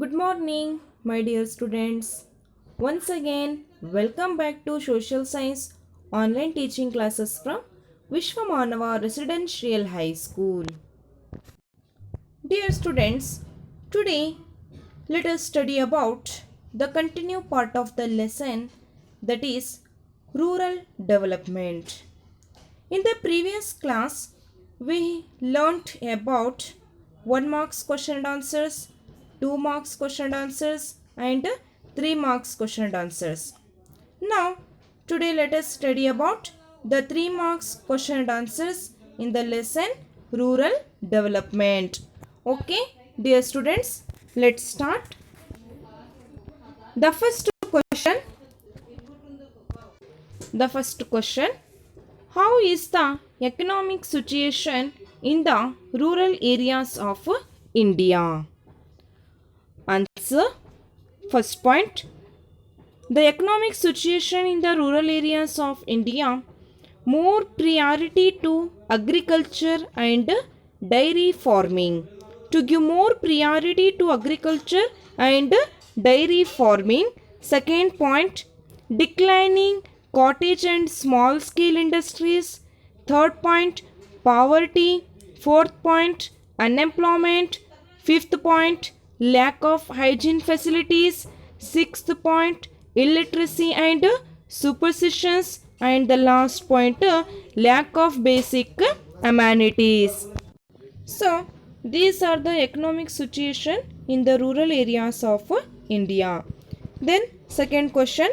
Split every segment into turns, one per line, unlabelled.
Good morning, my dear students. Once again, welcome back to Social Science online teaching classes from Vishwamanava Residential High School. Dear students, today let us study about the continued part of the lesson, that is rural development. In the previous class, we learnt about 1 marks question and answers, 2 marks question and answers, and 3 marks question and answers. Now, today let us study about the 3 marks question and answers in the lesson rural development. Okay, dear students, let's start. The first question, the first question How is the economic situation in the rural areas of India? Answer. First point. The economic situation in the rural areas of India more priority to agriculture and dairy farming. To give more priority to agriculture and dairy farming. Second point, declining cottage and small scale industries. Third point, poverty. Fourth point, unemployment. Fifth point, lack of hygiene facilities. Sixth point, illiteracy and superstitions. And the last point, lack of basic amenities. So, these are the economic situation in the rural areas of India. Then, second question,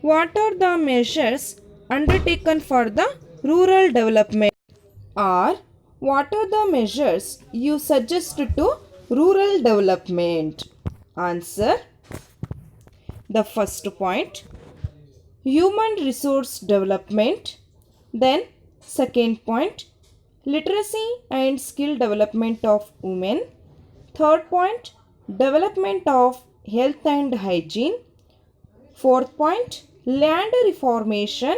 what are the measures undertaken for the rural development? Or, what are the measures you suggest to rural development? Answer. The first point, human resource development. Then, second point, literacy and skill development of women. Third point, development of health and hygiene. Fourth point, land reformation.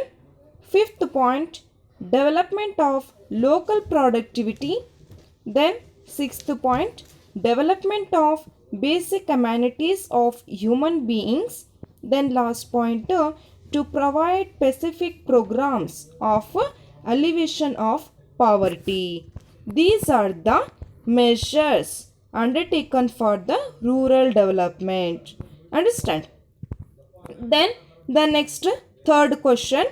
Fifth point, development of local productivity. Then, sixth point, development of basic amenities of human beings. Then, last point, to provide specific programs of alleviation of poverty. These are the measures undertaken for the rural development. Understand? Then the next third question,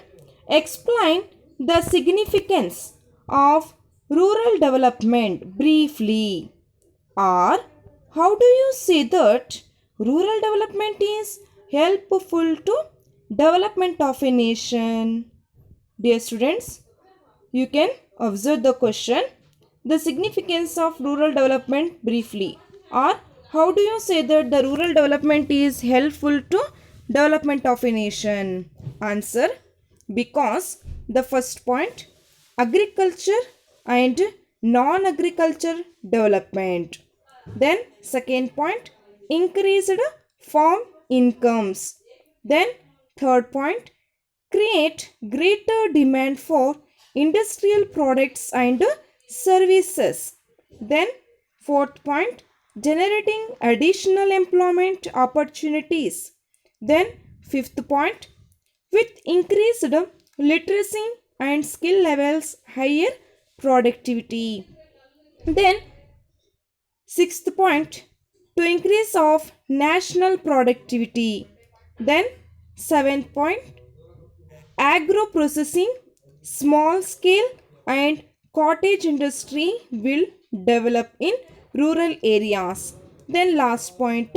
explain the significance of rural development briefly. Or how do you say that rural development is helpful to development of a nation? Dear students, you can observe the question, the significance of rural development briefly, or how do you say that the rural development is helpful to development of a nation? Answer, because the first point, agriculture and non-agriculture development. Then second point, increased farm incomes. Then third point, create greater demand for industrial products and services. Then fourth point, generating additional employment opportunities. Then fifth point, with increased literacy and skill levels, higher productivity. Then sixth point, to increase of national productivity. Then seventh point, agro processing, small scale and cottage industry will develop in rural areas. Then last point,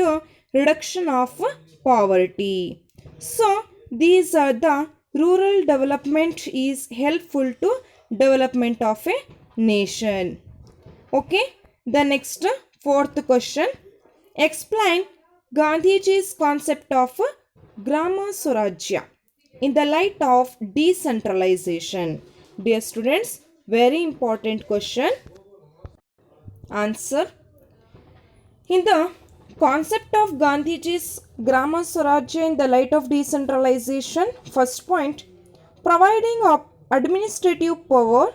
reduction of poverty. So these are the rural development is helpful to development of a nation. Okay, the next fourth question, explain Gandhiji's concept of Grama Swarajya in the light of decentralization. Dear students, very important question. Answer. In the concept of Gandhiji's Grama Swarajya in the light of decentralization, first point, providing administrative power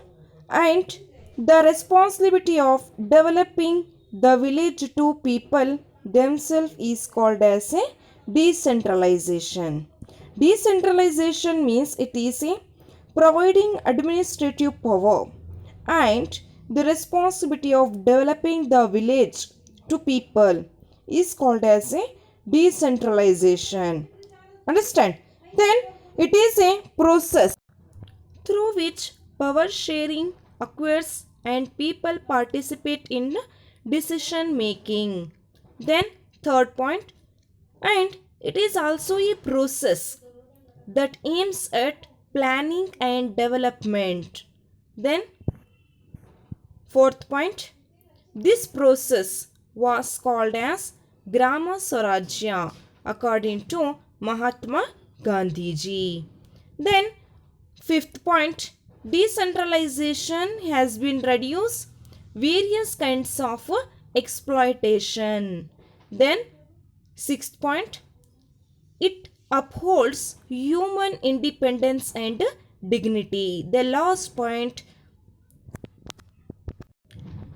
and the responsibility of developing the village to people themselves is called as a decentralization. Decentralization means it is a providing administrative power and the responsibility of developing the village to people is called as a decentralization. Understand? Then it is a process through which power sharing occurs and people participate in decision making. Then, third point, and it is also a process that aims at planning and development. Then, fourth point, this process was called as Grama Swarajya according to Mahatma Gandhiji. Then, fifth point, decentralization has been reduced various kinds of exploitation. Then, sixth point, it upholds human independence and dignity. The last point,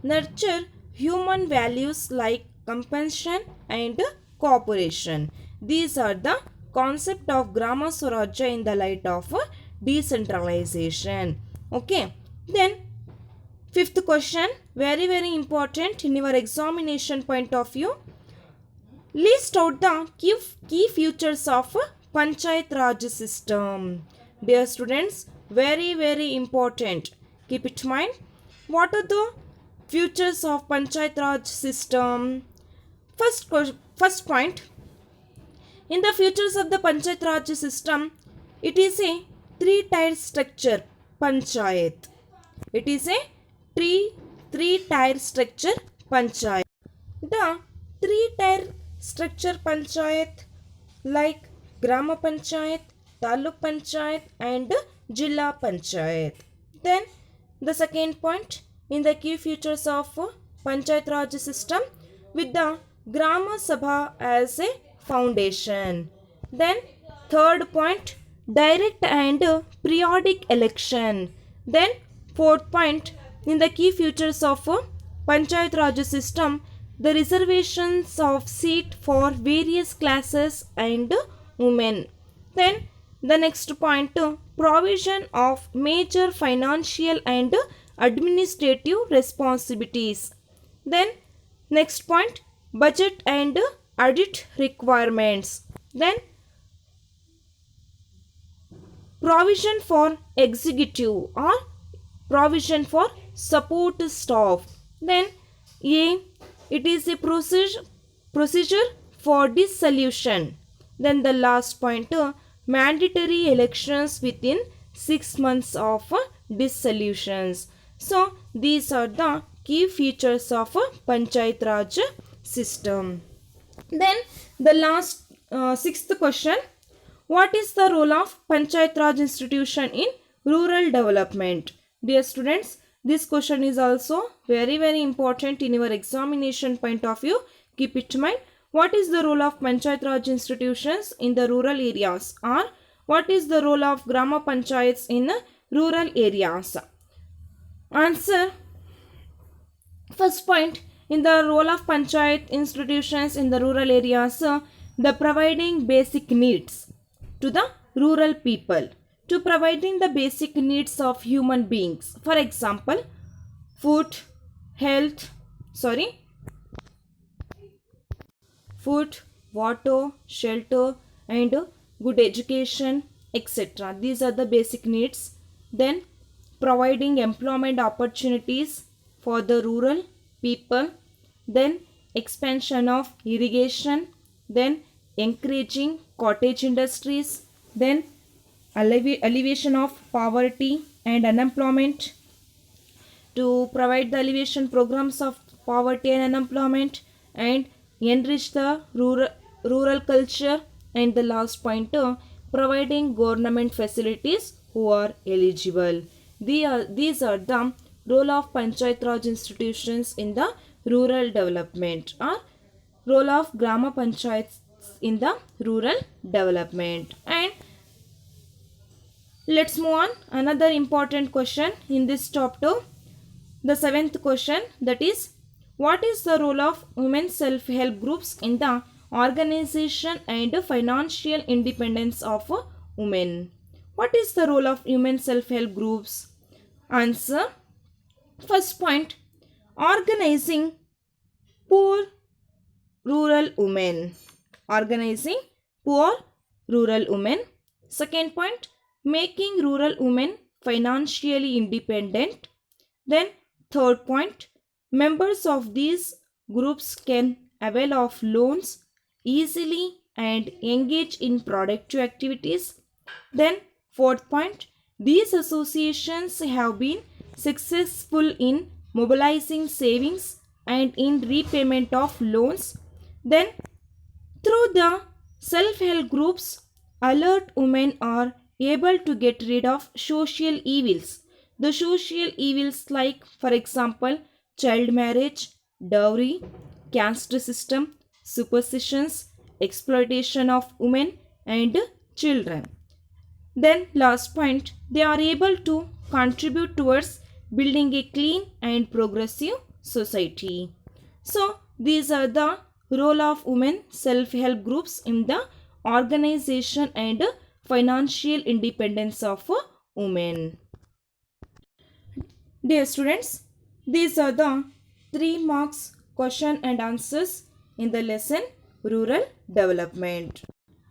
nurture human values like compassion and cooperation. These are the concept of Grama Swarajya in the light of decentralization. Okay. Then fifth question, very important in your examination point of view. List out the key features of Panchayat Raj system. Dear students, very important. Keep it in mind. What are the features of Panchayat Raj system? First point. In the features of the Panchayat Raj system, it is a three-tier structure Panchayat. It is a three-tier structure Panchayat. The three-tier structure Panchayat like Grama Panchayat, Taluk Panchayat and Jilla Panchayat. Then the second point, in the key features of Panchayat Raj system with the Grama Sabha as a foundation. Then third point, direct and periodic election. Then fourth point, in the key features of Panchayat Raj system, the reservations of seat for various classes and women. Then the next point, provision of major financial and administrative responsibilities. Then next point, budget and audit requirements. Then provision for executive or provision for support staff. Then it is a procedure for dissolution. Then the last point, mandatory elections within 6 months of dissolutions. So these are the key features of a Panchayat Raj system. Then the last sixth question, what is the role of Panchayat Raj institution in rural development? Dear students, this question is also very important in your examination point of view. Keep it in mind. What is the role of Panchayat Raj institutions in the rural areas, or what is the role of Grama Panchayats in rural areas? Answer. First point, in the role of Panchayat institutions in the rural areas, the providing basic needs to the rural people, to providing the basic needs of human beings. For example, food, water, shelter and good education, etc. These are the basic needs. Then providing employment opportunities for the rural people. Then expansion of irrigation. Then encouraging cottage industries. Then alleviation of poverty and unemployment, to provide the alleviation programs of poverty and unemployment and enrich the rural culture. And the last point, providing government facilities who are eligible. These are the role of Panchayat Raj institutions in the rural development, or role of Grama Panchayats in the rural development. And let's move on. Another important question in this chapter, the seventh question, that is, what is the role of women self-help groups in the organization and financial independence of women? What is the role of women self-help groups? Answer. First point, organizing poor rural women. Organizing poor rural women. Second point, making rural women financially independent. Then third point, members of these groups can avail of loans easily and engage in productive activities. Then fourth point, these associations have been successful in mobilizing savings and in repayment of loans. Then through the self-help groups, alert women are able to get rid of social evils. The social evils like, for example, child marriage, dowry, caste system, superstitions, exploitation of women and children. Then last point, they are able to contribute towards building a clean and progressive society. So these are the role of women self-help groups in the organization and financial independence of women. Dear students, these are the 3 marks question and answers in the lesson rural development.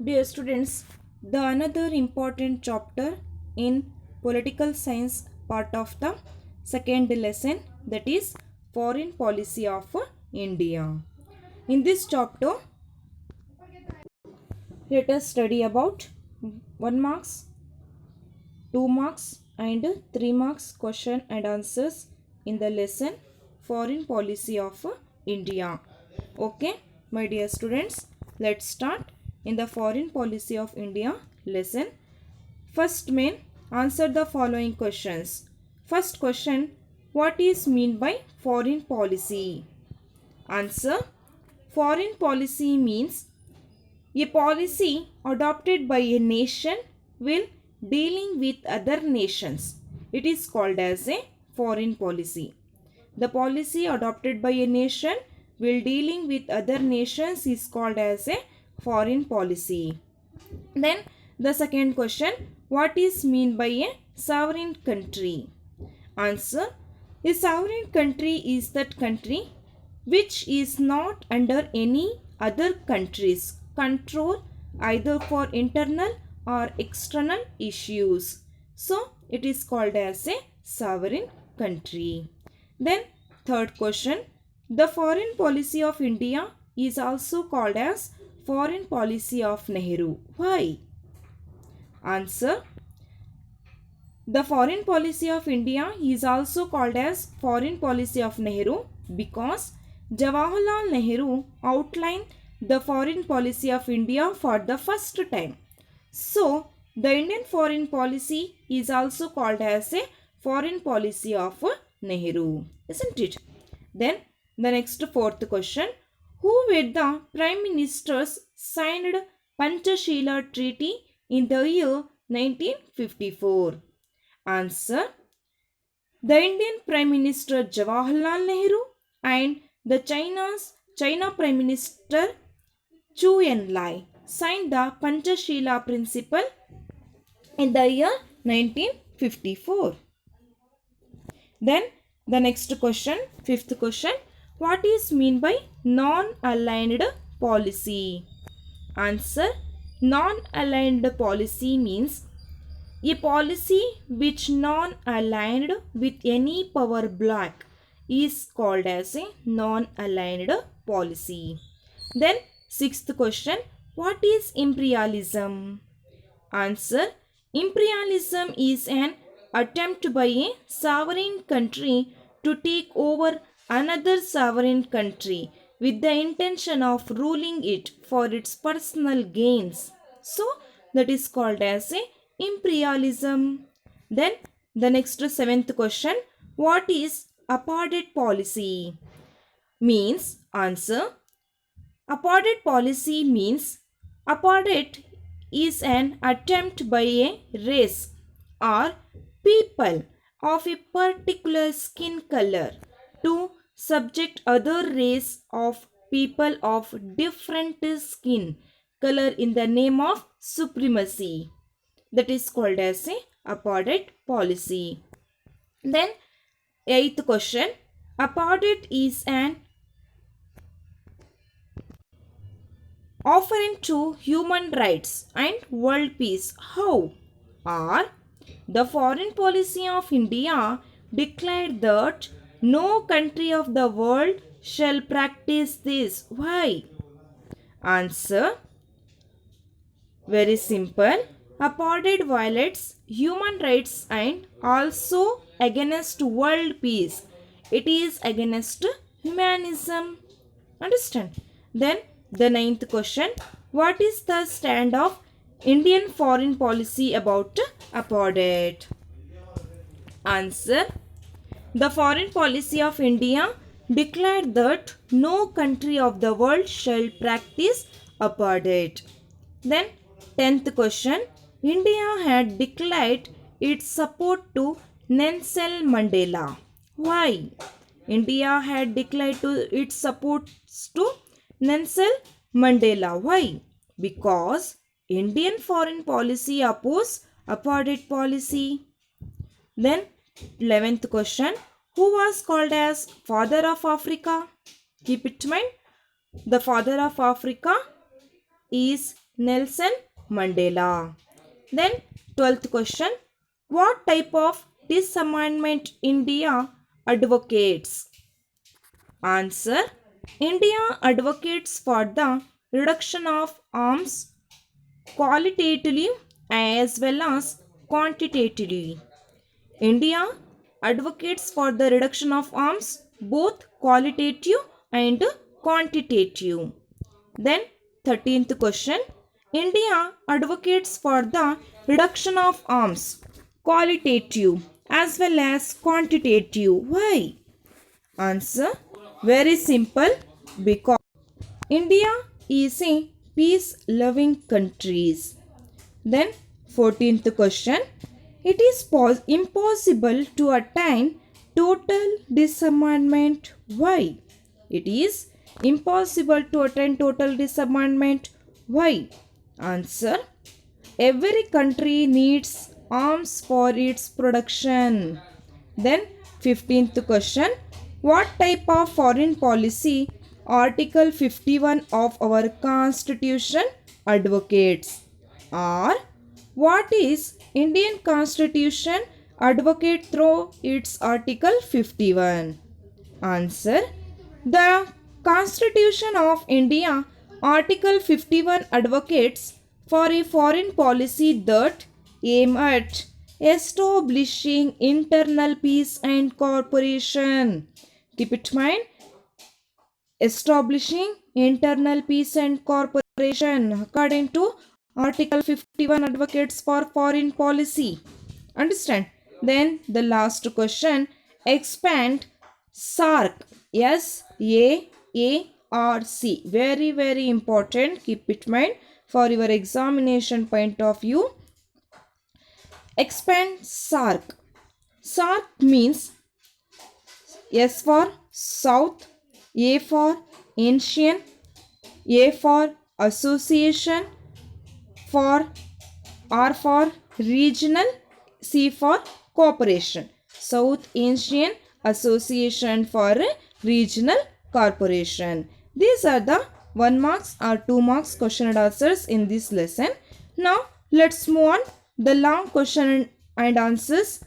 Dear students, the another important chapter in political science part of the second lesson, that is foreign policy of India. In this chapter, let us study about 1 marks, 2 marks and 3 marks question and answers in the lesson foreign policy of India. Okay, my dear students, let's start in the foreign policy of India lesson. First main, answer the following questions. First question, what is mean by foreign policy? Answer, foreign policy means a policy adopted by a nation while dealing with other nations. It is called as a foreign policy. The policy adopted by a nation while dealing with other nations is called as a foreign policy. Then the second question, what is mean by a sovereign country? Answer, a sovereign country is that country which is not under any other country's control either for internal or external issues. So it is called as a sovereign country. Then third question, the foreign policy of India is also called as foreign policy of Nehru. Why? Answer, the foreign policy of India is also called as foreign policy of Nehru because Jawaharlal Nehru outlined the foreign policy of India for the first time. So, the Indian foreign policy is also called as a foreign policy of Nehru, isn't it? Then, the next fourth question, who were the prime ministers signed Panchashila Treaty in the year 1954? Answer, the Indian Prime Minister Jawaharlal Nehru and the China Prime Minister Zhou Enlai signed the Panchashila Principle in the year 1954. Then the next question, fifth question, what is mean by non-aligned policy? Answer, non-aligned policy means a policy which non-aligned with any power block is called as a non-aligned policy. Then sixth question, what is imperialism? Answer, imperialism is an attempt by a sovereign country to take over another sovereign country with the intention of ruling it for its personal gains. So that is called as a imperialism. Then the next seventh question, what is apartheid policy? Means, answer, apartheid policy means apartheid is an attempt by a race or people of a particular skin color to subject other race of people of different skin color in the name of supremacy. That is called as a apartheid policy. Then eighth question, apartheid is an offering to human rights and world peace. How? Or the foreign policy of India declared that no country of the world shall practice this. Why? Answer, very simple. Apartheid violates human rights and also against world peace. It is against humanism. Understand? Then the ninth question. What is the stand of Indian foreign policy about apartheid? Answer. The foreign policy of India declared that no country of the world shall practice apartheid. Then 10th question. India had declared its support to Nelson Mandela. Why? India had declared its support to Nelson Mandela. Why? Because Indian foreign policy opposed apartheid policy. Then 11th question. Who was called as Father of Africa? Keep it in mind. The Father of Africa is Nelson Mandela. Then 12th question. What type of disarmament India advocates? Answer. India advocates for the reduction of arms qualitatively as well as quantitatively. India advocates for the reduction of arms both qualitative and quantitative. Then 13th question. India advocates for the reduction of arms qualitative as well as quantitative. Why? Answer, very simple, because India is a peace loving country. Then 14th question. It is impossible to attain total disarmament. Why? It is impossible to attain total disarmament. Why? Answer. Every country needs arms for its production. Then 15th question. What type of foreign policy Article 51 of our Constitution advocates? Or what is Indian Constitution advocate through its Article 51? Answer. The Constitution of India Article 51 advocates for a foreign policy that aim at establishing internal peace and cooperation. Keep it in mind. Establishing internal peace and cooperation according to Article 51 advocates for foreign policy. Understand? Then the last question. Expand SAARC. SAARC. Very, very important. Keep it in mind for your examination point of view. Expand SAARC. SAARC means S for South, A for Ancient, A for Association, R for Regional, C for Cooperation. South Asian Association for Regional Corporation. These are the 1 marks or 2 marks question and answers in this lesson. Now let's move on the long question and answers.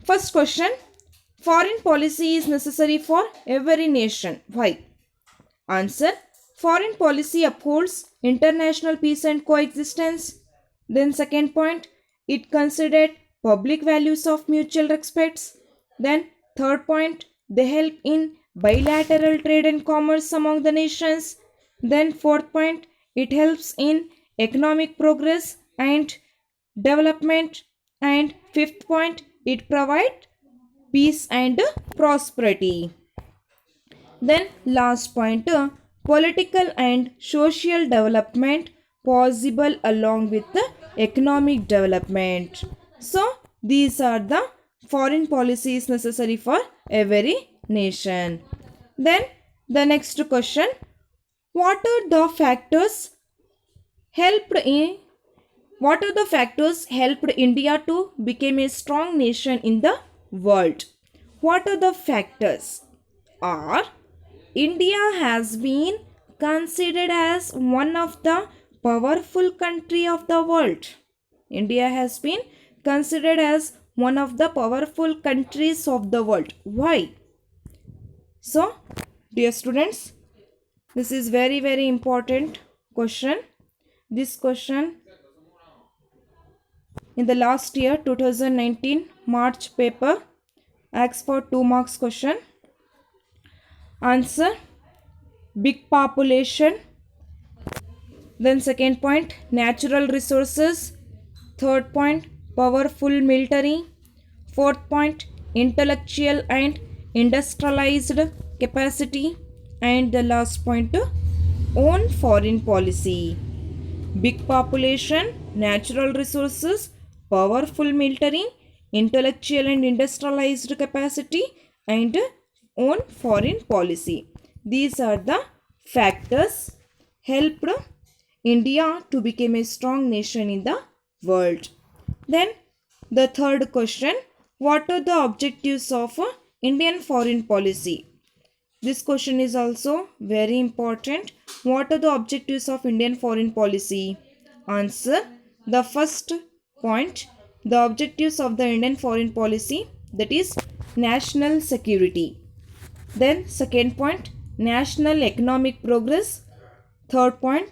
First question. Foreign policy is necessary for every nation. Why? Answer. Foreign policy upholds international peace and coexistence. Then second point, it considered public values of mutual respects. Then third point, they help in bilateral trade and commerce among the nations. Then fourth point, it helps in economic progress and development. And fifth point, it provides peace and prosperity. Then last point, political and social development possible along with the economic development. So these are the foreign policies necessary for every nation. Then the next question, what are the factors helped in what are the factors helped India to become a strong nation in the world? What are the factors? Are India has been considered as one of the powerful country of the world. India has been considered as one of the powerful countries of the world. Why? So, dear students, this is very important question. This question in the last year 2019 March paper asks for 2 marks question. Answer, big population. Then second point, natural resources. Third point, powerful military. Fourth point, intellectual and industrialized capacity. And the last point, own foreign policy. Big population, natural resources, powerful military, intellectual and industrialized capacity, and own foreign policy. These are the factors helped India to become a strong nation in the world. Then the third question, what are the objectives of Indian foreign policy? This question is also very important. What are the objectives of Indian foreign policy? Answer, the first point, the objectives of the Indian foreign policy, that is national security. Then second point, national economic progress. Third point,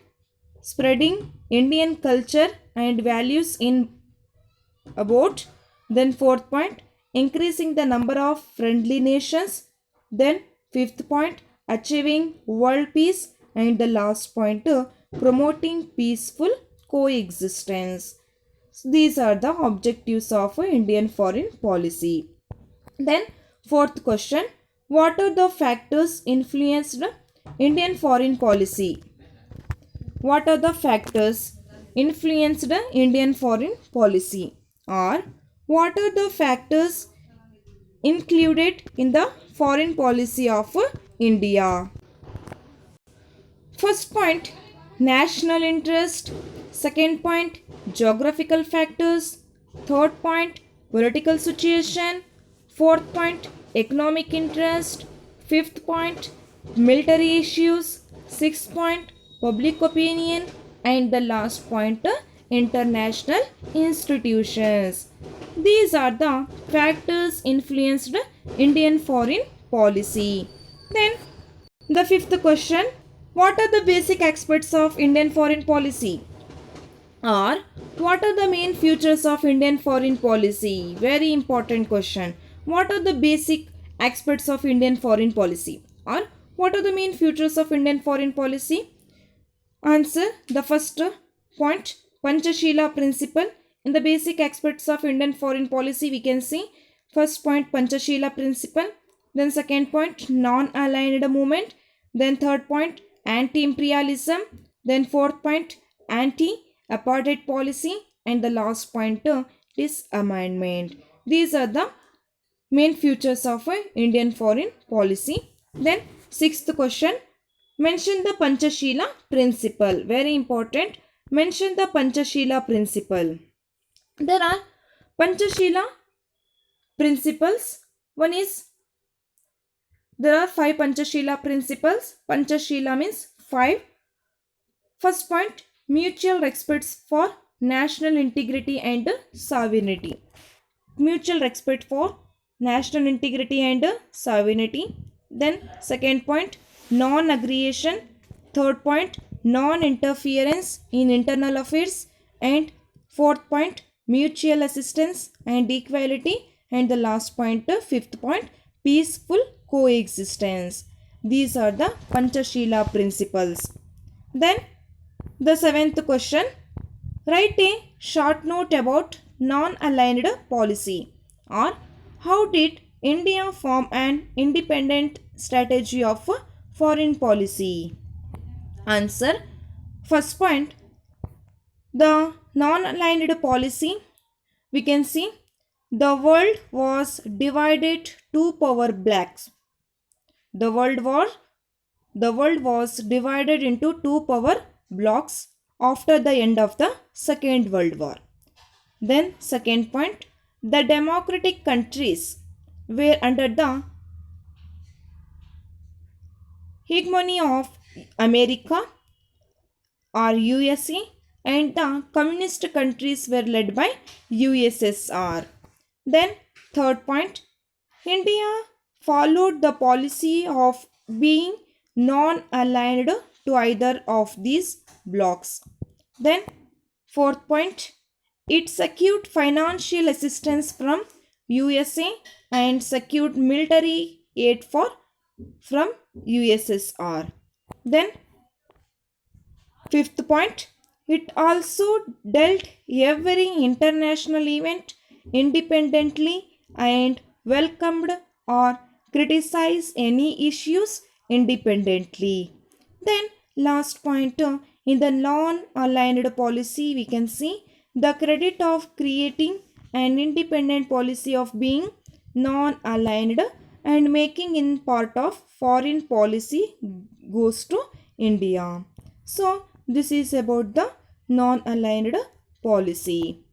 spreading Indian culture and values in about. Then fourth point, increasing the number of friendly nations. Then fifth point, achieving world peace. And the last point, promoting peaceful coexistence. So these are the objectives of Indian foreign policy. Then fourth question, what are the factors influenced Indian foreign policy? What are the factors influenced Indian foreign policy? Or what are the factors included in the foreign policy of India? First point, national interest. Second point, geographical factors. Third point, political situation. Fourth point, economic interest. Fifth point, military issues. Sixth point, public opinion. And the last point, international institutions. These are the factors influenced Indian foreign policy. Then the fifth question, what are the basic aspects of Indian foreign policy? Or what are the main features of Indian foreign policy? Very important question. What are the basic aspects of Indian foreign policy? Or what are the main features of Indian foreign policy? Answer, the first point, Panchashila principle. In the basic aspects of Indian foreign policy, we can see first point, Panchashila principle. Then second point, non-aligned movement. Then third point, anti-imperialism. Then fourth point, anti-apartheid policy. And the last point, disarmament. These are the main features of Indian foreign policy. Then sixth question, mention the Panchashila principle. Very important. Mention the Panchashila principle. There are Panchashila principles. One is, there are 5 Panchashila principles. Panchashila means 5. First point, mutual respect for national integrity and sovereignty. Mutual respect for national integrity and sovereignty. Then second point, non-aggression. Third point, non-interference in internal affairs. And fourth point, mutual assistance and equality. And the last point, fifth point, peaceful coexistence. These are the Panchashila principles. Then the seventh question, write a short note about non-aligned policy. Or how did India form an independent strategy of foreign policy? Answer, first point, the non-aligned policy, we can see the world was divided two power blocks. the world was divided into two power blocks after the end of the Second World War. Then, second point, the democratic countries were under the hegemony of America or USA, and the communist countries were led by USSR. Then, third point, India followed the policy of being non aligned to either of these blocks. Then, fourth point, it secured financial assistance from USA and secured military aid from USSR. Then, fifth point, it also dealt every international event independently and welcomed or criticized any issues independently. Then, last point, in the non aligned policy, we can see the credit of creating an independent policy of being non aligned and making in part of foreign policy goes to India. So, this is about the non aligned policy.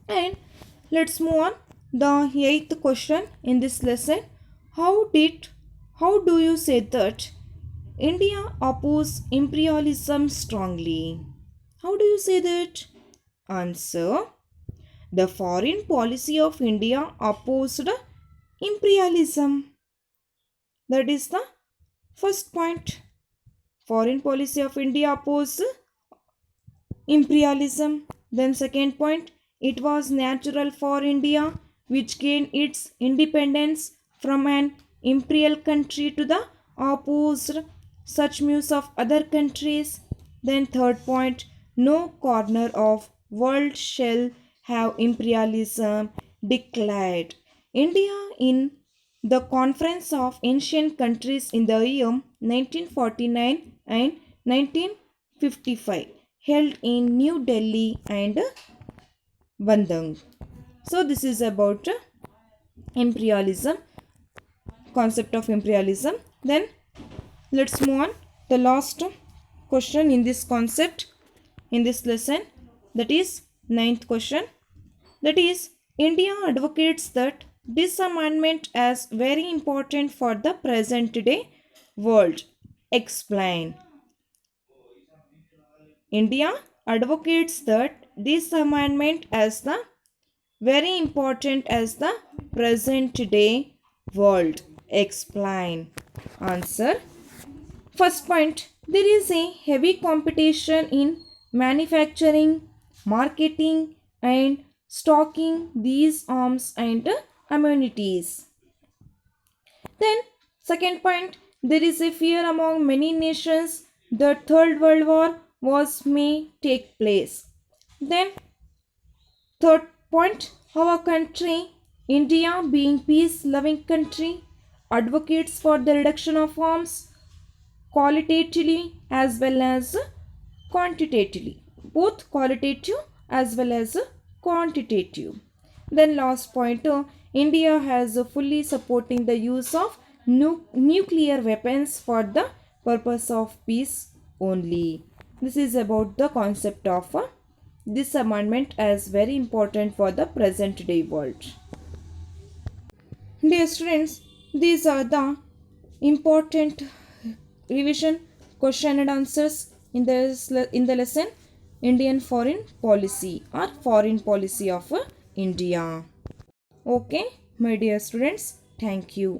And let's move on. The eighth question in this lesson, how do you say that India opposed imperialism strongly? How do you say that? Answer, the foreign policy of India opposed imperialism. That is the first point. Foreign policy of India opposed imperialism. Then second point, it was natural for India, which gained its independence from an imperial country, to the opposed such moves of other countries. Then third point, no corner of world shall have imperialism declared. India in the Conference of Ancient Countries in the year 1949 and 1955 held in New Delhi and Bandung. So this is about imperialism, concept of imperialism. Then let's move on. The last question in this concept in this lesson, that is ninth question. That is, India advocates that disarmament as very important for the present day world. Explain. India advocates that disarmament as the very important as the present day world. Explain. Answer. First point, there is a heavy competition in manufacturing, marketing and stocking these arms and ammunities. Then second point, there is a fear among many nations that third world war was may take place. Then third point, our country, India being peace loving country, advocates for the reduction of arms qualitatively as well as quantitatively, both qualitative as well as quantitative. Then last point, India has fully supporting the use of nuclear weapons for the purpose of peace only. This is about the concept of disarmament as very important for the present day world. Dear students, these are the important revision question and answers in the lesson Indian foreign policy or foreign policy of India. Okay, my dear students, thank you.